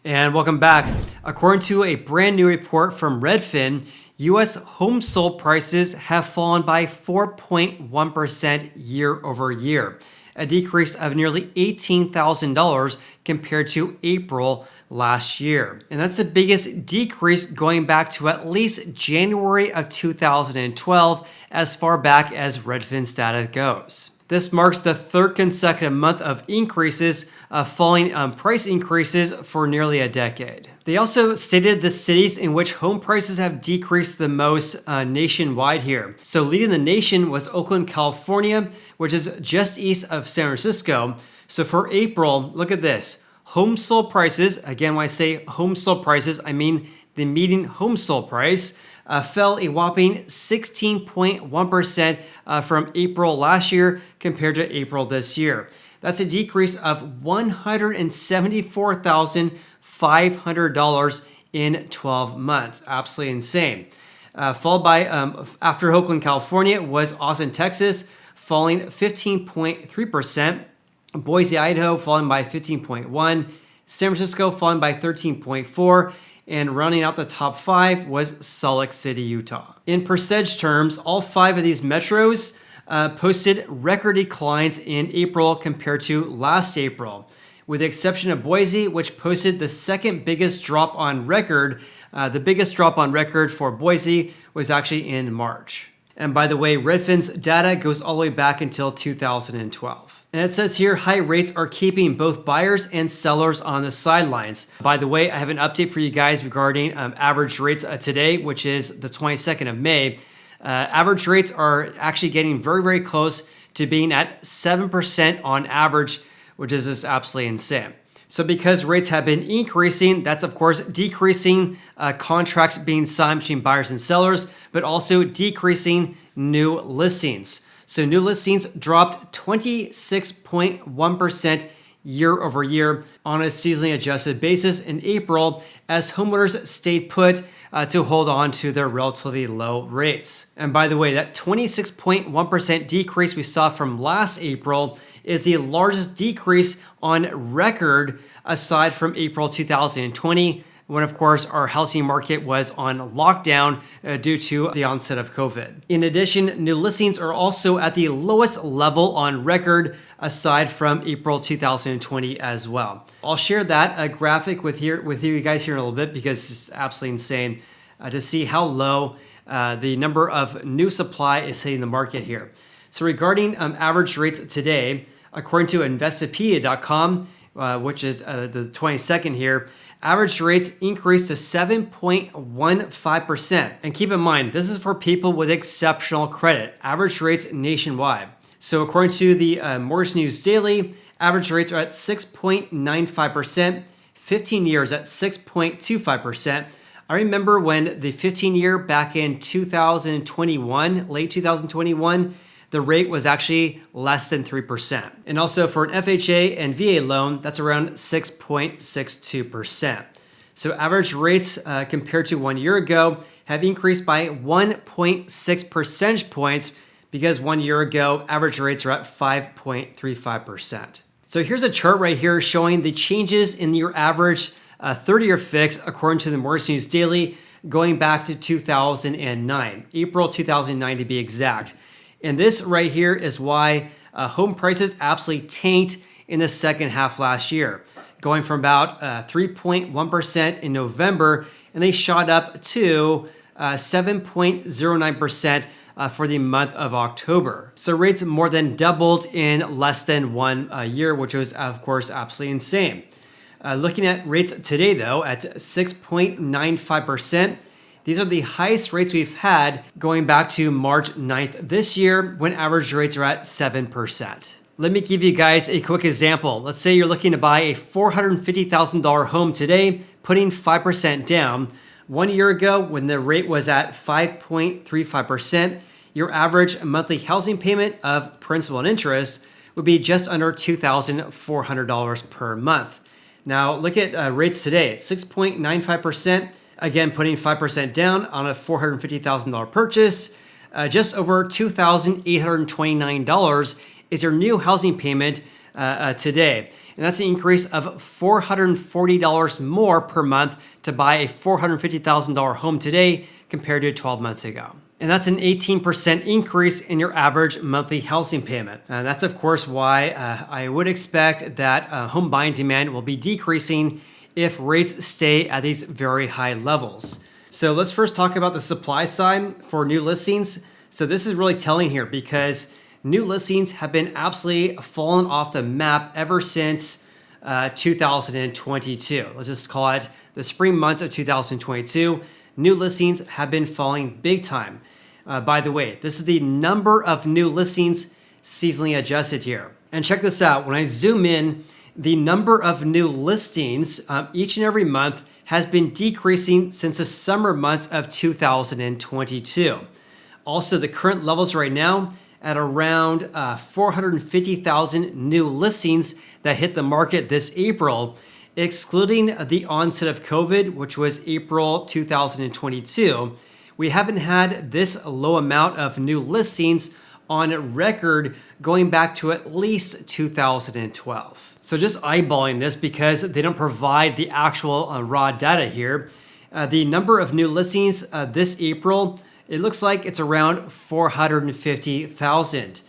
And welcome back. According to a brand new report from Redfin, U.S. home sold prices have fallen by 4.1% year over year, a decrease of nearly $18,000 compared to April last year. And that's the biggest decrease going back to at least January of 2012, as far back as Redfin's data goes. This marks the third consecutive month of increases, falling price increases for nearly a decade. They also stated the cities in which home prices have decreased the most nationwide here. So leading the nation was Oakland, California, which is just east of San Francisco. So for April, look at this. Home sold prices, again, when I say home sold prices, I mean the median home sold price, fell a whopping 16.1% from April last year compared to April this year. That's a decrease of $174,500 in 12 months. Absolutely insane. Followed by, after Oakland, California, was Austin, Texas, falling 15.3%. Boise, Idaho, falling by 15.1%. San Francisco, falling by 13.4%. And rounding out the top 5 was Salt Lake City, Utah. In percentage terms, all 5 of these metros posted record declines in April compared to last April, with the exception of Boise, which posted the second biggest drop on record. The biggest drop on record for Boise was actually in March. And by the way, Redfin's data goes all the way back until 2012. And it says here, high rates are keeping both buyers and sellers on the sidelines. By the way, I have an update for you guys regarding average rates today, which is the 22nd of May. Average rates are actually getting very, very close to being at 7% on average, which is just absolutely insane. So because rates have been increasing, that's of course decreasing contracts being signed between buyers and sellers, but also decreasing new listings. So new listings dropped 26.1% year over year on a seasonally adjusted basis in April, as homeowners stayed put to hold on to their relatively low rates. And by the way, that 26.1% decrease we saw from last April is the largest decrease on record aside from April 2020, when of course our housing market was on lockdown due to the onset of COVID. In addition, new listings are also at the lowest level on record aside from April 2020 as well. I'll share that graphic with you guys here in a little bit, because it's absolutely insane to see how low the number of new supply is hitting the market here. So regarding average rates today, according to Investopedia.com, which is the 22nd here, average rates increased to 7.15%. And keep in mind, this is for people with exceptional credit. Average rates nationwide. So according to the Mortgage News Daily, average rates are at 6.95%, 15 years at 6.25%. I remember when the 15-year back in 2021, late 2021, the rate was actually less than 3%. And also for an FHA and VA loan, that's around 6.62%. So average rates compared to 1 year ago have increased by 1.6 percentage points, because 1 year ago, average rates are at 5.35%. So here's a chart right here showing the changes in your average 30-year fix according to the Mortgage News Daily going back to 2009, April 2009 to be exact. And this right here is why home prices absolutely tanked in the second half last year, going from about 3.1% in November, and they shot up to 7.09% for the month of October. So rates more than doubled in less than 1 year, which was of course absolutely insane. Looking at rates today though, at 6.95%, these are the highest rates we've had going back to March 9th this year, when average rates are at 7%. Let me give you guys a quick example. Let's say you're looking to buy a $450,000 home today, putting 5% down. 1 year ago, when the rate was at 5.35%, your average monthly housing payment of principal and interest would be just under $2,400 per month. Now look at rates today, 6.95%. Again, putting 5% down on a $450,000 purchase, just over $2,829 is your new housing payment today. And that's an increase of $440 more per month to buy a $450,000 home today compared to 12 months ago. And that's an 18% increase in your average monthly housing payment. And that's, of course, why I would expect that home buying demand will be decreasing if rates stay at these very high levels. So let's first talk about the supply side for new listings. So this is really telling here because new listings have been absolutely fallen off the map ever since 2022. Let's just call it the spring months of 2022. New listings have been falling big time. By the way, this is the number of new listings seasonally adjusted here. And check this out. When I zoom in, the number of new listings each and every month has been decreasing since the summer months of 2022. Also, the current levels right now at around 450,000 new listings that hit the market this April, excluding the onset of COVID, which was April 2022. We haven't had this low amount of new listings on record going back to at least 2012. So just eyeballing this because they don't provide the actual raw data here. The number of new listings this April, it looks like it's around 450,000.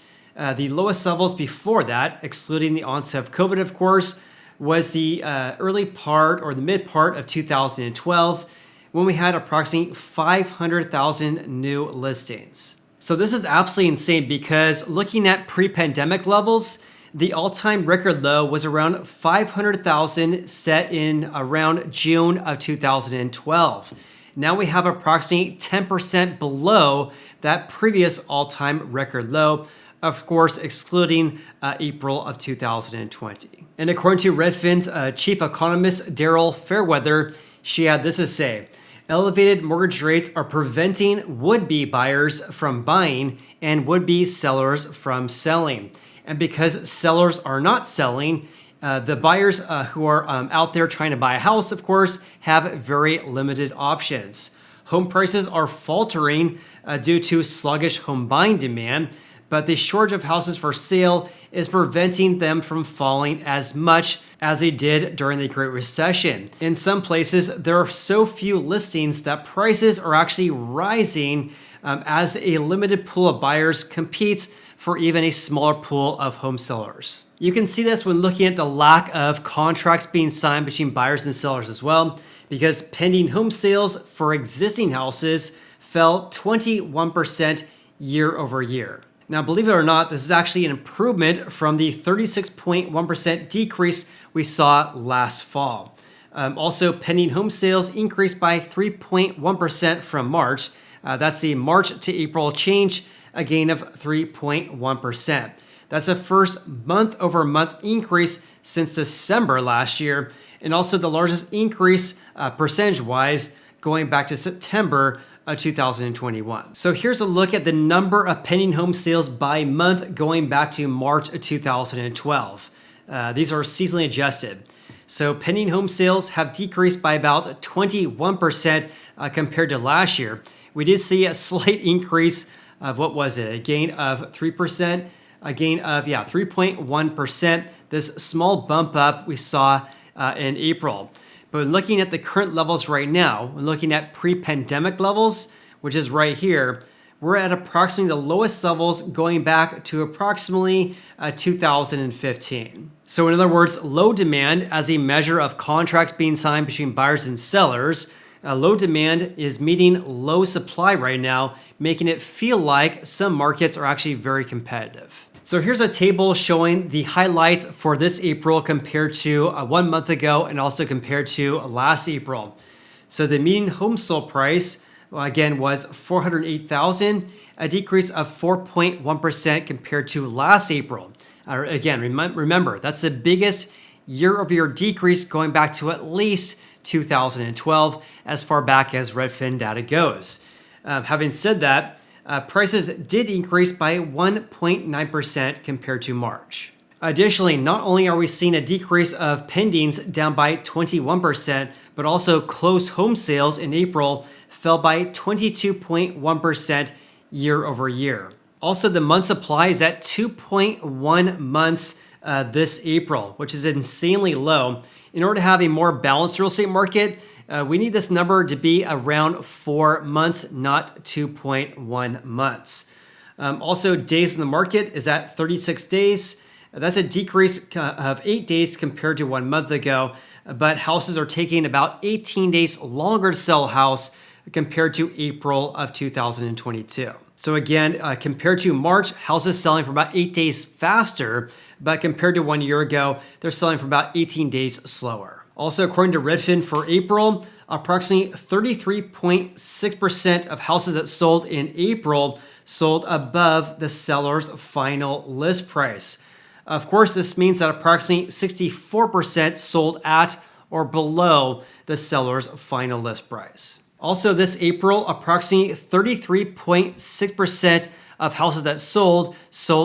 The lowest levels before that, excluding the onset of COVID, of course, was the early part or the mid part of 2012 when we had approximately 500,000 new listings. So this is absolutely insane because looking at pre-pandemic levels, the all-time record low was around 500,000 set in around June of 2012. Now we have approximately 10% below that previous all-time record low, of course, excluding April of 2020. And according to Redfin's chief economist, Daryl Fairweather, she had this to say: elevated mortgage rates are preventing would-be buyers from buying and would-be sellers from selling. And because sellers are not selling, the buyers who are out there trying to buy a house, of course, have very limited options. Home prices are faltering due to sluggish home buying demand, but the shortage of houses for sale is preventing them from falling as much as they did during the Great Recession. In some places, there are so few listings that prices are actually rising as a limited pool of buyers competes for even a smaller pool of home sellers. You can see this when looking at the lack of contracts being signed between buyers and sellers as well, because pending home sales for existing houses fell 21% year over year. Now, believe it or not, this is actually an improvement from the 36.1% decrease we saw last fall. Also, pending home sales increased by 3.1% from March. That's the March to April change, a gain of 3.1%. That's the first month-over-month increase since December last year, and also the largest increase percentage-wise going back to September of 2021. So here's a look at the number of pending home sales by month going back to March of 2012. These are seasonally adjusted. So pending home sales have decreased by about 21% compared to last year. We did see a slight increase of, what was it, a gain of 3%, a gain of 3.1%. This small bump up we saw in April. But looking at the current levels right now, when looking at pre-pandemic levels, which is right here, we're at approximately the lowest levels going back to approximately 2015. So in other words, low demand as a measure of contracts being signed between buyers and sellers, low demand is meeting low supply right now, making it feel like some markets are actually very competitive. So here's a table showing the highlights for this April compared to 1 month ago and also compared to last April. So the median home sold price, again, was $408,000, a decrease of 4.1% compared to last April. Again, remember, that's the biggest year-over-year decrease going back to at least 2012, as far back as Redfin data goes. Having said that, prices did increase by 1.9% compared to March. Additionally, not only are we seeing a decrease of pendings down by 21%, but also closed home sales in April fell by 22.1% year over year. Also, the month supply is at 2.1 months this April, which is insanely low. In order to have a more balanced real estate market, we need this number to be around 4 months, not 2.1 months. Also, days in the market is at 36 days. That's a decrease of 8 days compared to 1 month ago, but houses are taking about 18 days longer to sell a house compared to April of 2022. So again, compared to March, houses selling for about 8 days faster, but compared to 1 year ago, they're selling for about 18 days slower. Also, according to Redfin for April, approximately 33.6% of houses that sold in April sold above the seller's final list price. Of course, this means that approximately 64% sold at or below the seller's final list price. Also, this April, approximately 33.6% of houses that sold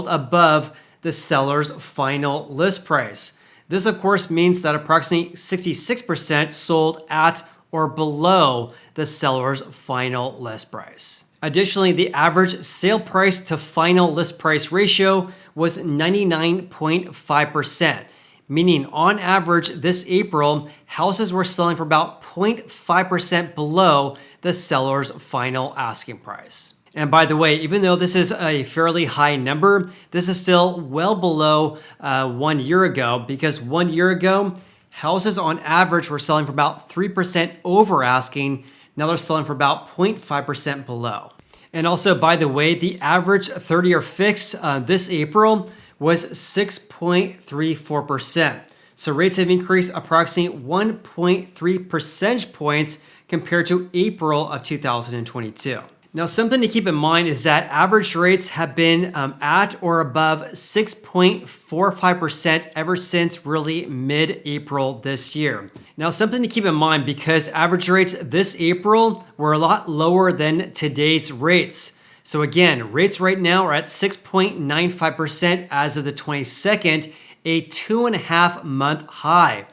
above the seller's final list price. This, of course, means that approximately 66% sold at or below the seller's final list price. Additionally, the average sale price to final list price ratio was 99.5%, meaning on average this April, houses were selling for about 0.5% below the seller's final asking price. And by the way, even though this is a fairly high number, this is still well below 1 year ago, because 1 year ago, houses on average were selling for about 3% over asking. Now they're selling for about 0.5% below. And also, by the way, the average 30-year fixed this April was 6.34%. So rates have increased approximately 1.3 percentage points compared to April of 2022. Now, something to keep in mind is that average rates have been at or above 6.45% ever since really mid-April this year. Now, something to keep in mind, because average rates this April were a lot lower than today's rates. So again, rates right now are at 6.95% as of the 22nd, a 2.5-month high.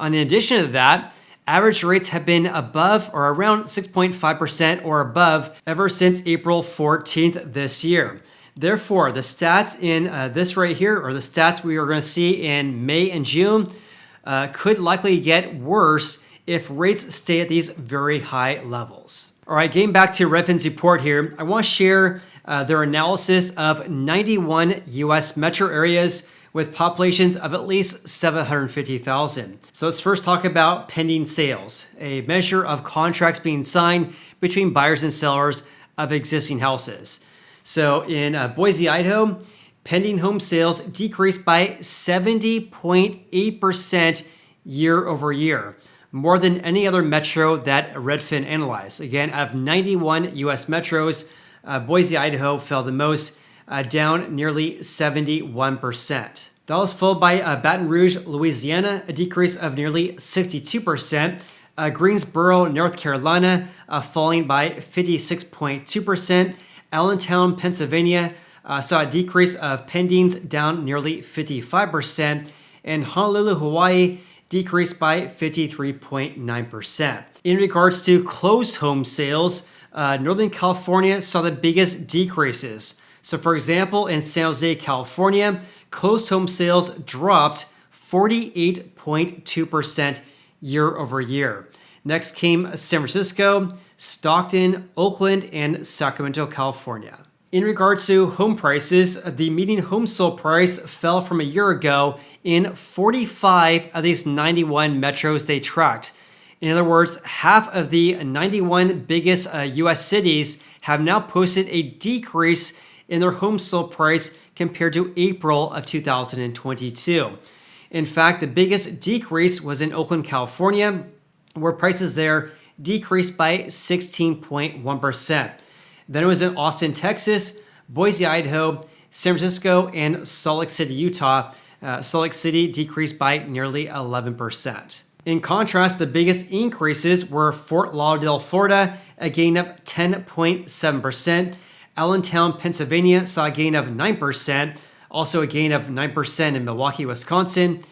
In addition to that, average rates have been above or around 6.5% or above ever since April 14th this year. Therefore, the stats in this right here, or the stats we are going to see in May and June, could likely get worse if rates stay at these very high levels. All right, getting back to Redfin's report here, I want to share their analysis of 91 U.S. metro areas with populations of at least 750,000. So let's first talk about pending sales, a measure of contracts being signed between buyers and sellers of existing houses. So in Boise, Idaho, pending home sales decreased by 70.8% year over year, more than any other metro that Redfin analyzed. Again, out of 91 US metros, Boise, Idaho fell the most, down nearly 71%. That was followed by Baton Rouge, Louisiana, a decrease of nearly 62%. Greensboro, North Carolina, falling by 56.2%. Allentown, Pennsylvania, saw a decrease of pendings, down nearly 55%. And Honolulu, Hawaii, decreased by 53.9%. In regards to closed home sales, Northern California saw the biggest decreases. So for example, in San Jose, California, closed home sales dropped 48.2% year over year. Next came San Francisco, Stockton, Oakland, and Sacramento, California. In regards to home prices, the median home sold price fell from a year ago in 45 of these 91 metros they tracked. In other words, half of the 91 biggest US cities have now posted a decrease in their home sold price compared to April of 2022. In fact, the biggest decrease was in Oakland, California, where prices there decreased by 16.1%. Then it was in Austin, Texas, Boise, Idaho, San Francisco, and Salt Lake City, Utah. Salt Lake City decreased by nearly 11%. In contrast, the biggest increases were Fort Lauderdale, Florida, a gain of 10.7%. Allentown, Pennsylvania saw a gain of 9%, also a gain of 9% in Milwaukee, Wisconsin.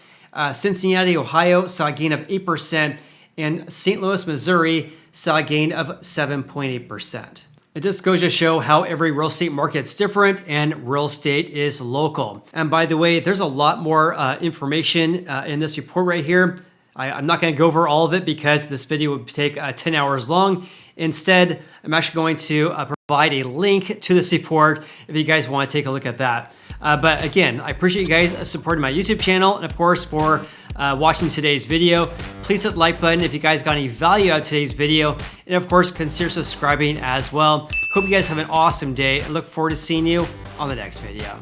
Cincinnati, Ohio saw a gain of 8%, and St. Louis, Missouri saw a gain of 7.8%. It just goes to show how every real estate market's different and real estate is local. And by the way, there's a lot more information in this report right here. I'm not going to go over all of it because this video would take 10 hours long. Instead, I'm actually going to provide a link to this report if you guys want to take a look at that. But again, I appreciate you guys supporting my YouTube channel and of course for watching today's video. Please hit the like button if you guys got any value out of today's video. And of course, consider subscribing as well. Hope you guys have an awesome day and look forward to seeing you on the next video.